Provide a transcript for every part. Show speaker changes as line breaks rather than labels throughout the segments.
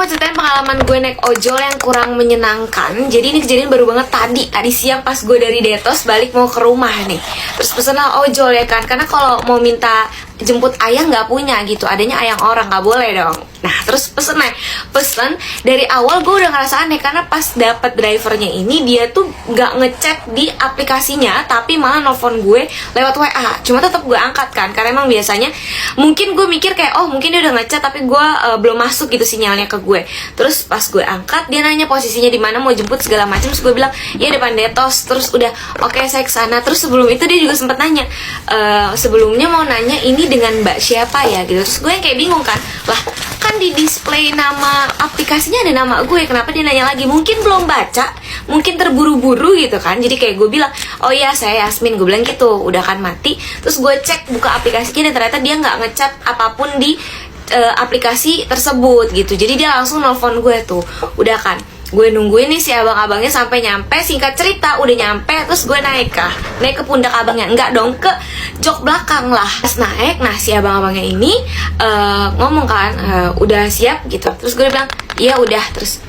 mau ceritain pengalaman gue naik ojol yang kurang menyenangkan. Jadi ini kejadian baru banget tadi siang pas gue dari Detos balik mau ke rumah nih. Terus pesen lah ojol ya kan, karena kalau mau minta jemput ayang nggak punya gitu, adanya ayang orang, nggak boleh dong. Nah terus pesen dari awal gue udah ngerasa aneh karena pas dapet drivernya ini dia tuh nggak ngechat di aplikasinya, tapi malah nelfon gue lewat WA. Cuma tetap gue angkat kan, karena emang biasanya mungkin gue mikir kayak oh mungkin dia udah ngechat tapi gue belum masuk gitu sinyalnya ke gue. Terus pas gue angkat dia nanya posisinya di mana, mau jemput segala macam. Terus gue bilang ya depan Detos. Terus udah oke, saya kesana. Terus sebelum itu dia juga sempat nanya sebelumnya mau nanya ini dengan mbak siapa ya gitu. Terus gue yang kayak bingung kan, lah kan di display nama aplikasinya ada nama gue, kenapa dia nanya lagi? Mungkin belum baca, mungkin terburu-buru gitu kan. Jadi kayak gue bilang oh iya saya Yasmin, gue bilang gitu, udah kan mati. Terus gue cek buka aplikasinya dan ternyata dia nggak ngechat apapun di aplikasi tersebut gitu. Jadi dia langsung nelfon gue tuh, udah kan gue nungguin nih si abang-abangnya sampai nyampe. Singkat cerita udah nyampe, terus gue naik ke pundak abangnya, enggak dong, ke jok belakang lah. Terus naik, nah si abang-abangnya ini ngomong kan udah siap gitu. Terus gue bilang iya udah. Terus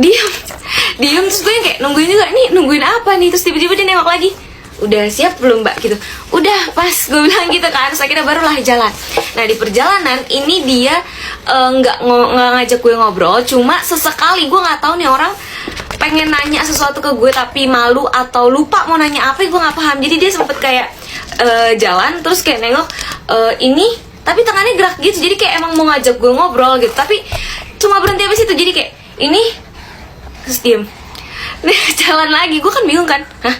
diem terus gue kayak nungguin juga, nih nungguin apa nih. Terus tiba-tiba dia nengok lagi, udah siap belum mbak gitu. Udah pas, gue bilang gitu kan. Terus akhirnya barulah jalan. Nah di perjalanan ini dia nggak ngajak gue ngobrol, cuma sesekali gue nggak tahu nih orang pengen nanya sesuatu ke gue tapi malu atau lupa mau nanya apa, gue nggak paham. Jadi dia sempet kayak jalan terus kayak nengok ini tapi tangannya gerak gitu, jadi kayak emang mau ngajak gue ngobrol gitu, tapi cuma berhenti habis itu. Jadi kayak ini terus diem. Nah jalan lagi, gue kan bingung kan, hah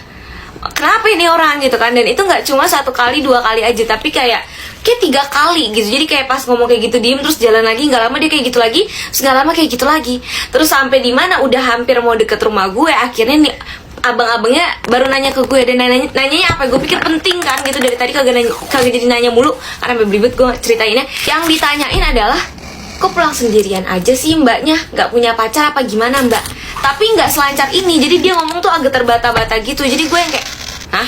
kenapa ini orang gitu kan. Dan itu nggak cuma 1 kali 2 kali aja, tapi kayak 3 kali gitu. Jadi kayak pas ngomong kayak gitu diem, terus jalan lagi, nggak lama dia kayak gitu lagi, terus nggak lama kayak gitu lagi. Terus sampai di mana udah hampir mau deket rumah gue, akhirnya nih abang-abangnya baru nanya ke gue. Dan nanyanya apa, gue pikir penting kan gitu, dari tadi kagak jadi nanya mulu karena belibet gue ceritainnya. Yang ditanyain adalah kok pulang sendirian aja sih mbaknya, nggak punya pacar apa gimana mbak? Tapi nggak selancar ini, jadi dia ngomong tuh agak terbata-bata gitu. Jadi gue yang kayak hah?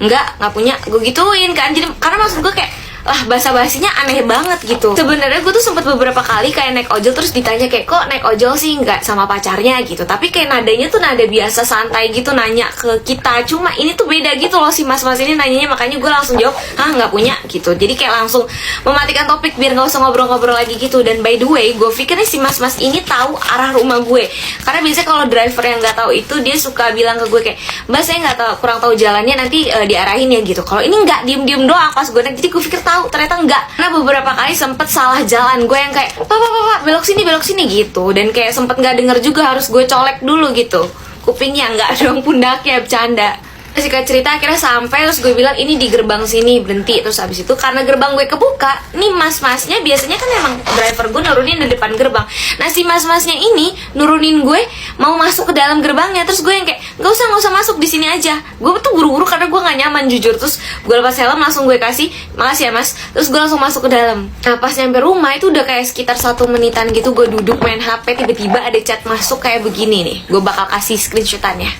Nggak punya, gue gituin kan. Jadi karena maksud gue kayak lah basa-basinya aneh banget gitu. Sebenarnya gue tuh sempat beberapa kali kayak naik ojol terus ditanya kayak kok naik ojol sih nggak sama pacarnya gitu. Tapi kayak nadanya tuh nada biasa santai gitu nanya ke kita. Cuma ini tuh beda gitu loh, si mas-mas ini nanyanya, makanya gue langsung jawab hah nggak punya gitu. Jadi kayak langsung mematikan topik biar nggak usah ngobrol-ngobrol lagi gitu. Dan by the way gue pikirnya si mas-mas ini tahu arah rumah gue, karena biasanya kalau driver yang nggak tahu itu dia suka bilang ke gue kayak mbak saya nggak tahu, kurang tahu jalannya, nanti diarahin ya gitu. Kalau ini nggak, diem-diem doang pas gue naik. Jadi gue pikir tahu, ternyata enggak. Karena beberapa kali sempet salah jalan, gue yang kayak pak belok sini gitu. Dan kayak sempet nggak denger juga, harus gue colek dulu gitu kupingnya, nggak dong pundaknya, bercanda. Singkat cerita akhirnya sampai, terus gue bilang ini di gerbang sini, berhenti. Terus habis itu karena gerbang gue kebuka, nih mas-masnya biasanya kan emang driver gue nurunin di depan gerbang. Nah si mas-masnya ini nurunin gue mau masuk ke dalam gerbangnya. Terus gue yang kayak nggak usah masuk, di sini aja. Gue tuh buru-buru karena gue nggak nyaman jujur. Terus gue lepas helm, langsung gue kasih makasih ya mas. Terus gue langsung masuk ke dalam. Nah pas nyampe rumah itu udah kayak sekitar 1 menitan gitu, gue duduk main HP, tiba-tiba ada chat masuk kayak begini nih. Gue bakal kasih screenshotannya.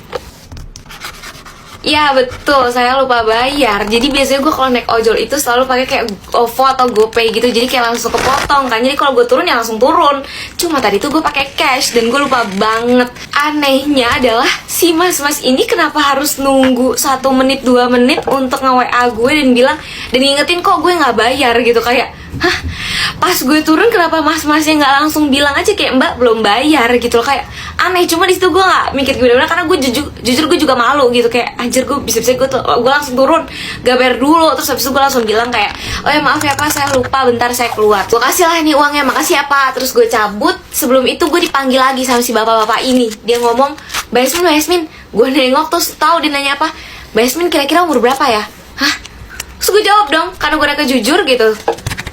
Ya betul, saya lupa bayar. Jadi biasanya gue kalau naik ojol itu selalu pakai kayak OVO atau GoPay gitu. Jadi kayak langsung kepotong kan. Jadi kalau gue turun ya langsung turun. Cuma tadi tuh gue pakai cash dan gue lupa banget. Anehnya adalah si mas-mas ini kenapa harus nunggu 1 menit 2 menit untuk nge-WA gue dan bilang, dan ngingetin kok gue nggak bayar gitu. Kayak hah? Pas gue turun kenapa mas-masnya nggak langsung bilang aja kayak mbak belum bayar gitu loh. Kayak aneh. Cuma di situ gue nggak mikir gimana karena gue jujur gue juga malu gitu. Kayak anjir, gue bisa-bisa gue langsung turun gak bayar dulu. Terus habis itu gue langsung bilang kayak oh ya maaf ya pak, saya lupa, bentar saya keluar. Gue kasih lah ini uangnya, makasih ya pak. Terus gue cabut. Sebelum itu gue dipanggil lagi sama si bapak-bapak ini. Dia ngomong Mbak Yasmin. Gue nengok terus tahu dia nanya apa, Mbak Yasmin kira-kira umur berapa ya? Hah? Terus gue jawab dong karena gue udah jujur gitu,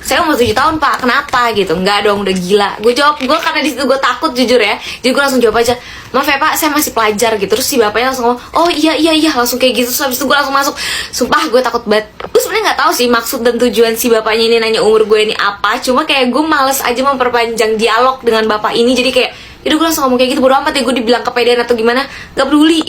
saya umur 7 tahun pak, kenapa gitu. Enggak dong, udah gila. Gue jawab, gue karena di situ gue takut jujur ya. Jadi gue langsung jawab aja, maaf ya pak, saya masih pelajar gitu. Terus si bapaknya langsung ngomong, oh iya langsung kayak gitu. Terus habis itu gue langsung masuk. Sumpah gue takut banget. Gue sebenarnya nggak tahu sih maksud dan tujuan si bapaknya ini nanya umur gue ini apa. Cuma kayak gue males aja memperpanjang dialog dengan bapak ini. Jadi kayak, yaudah gue langsung ngomong kayak gitu, bodo amat ya gue dibilang kepedean atau gimana, gak peduli.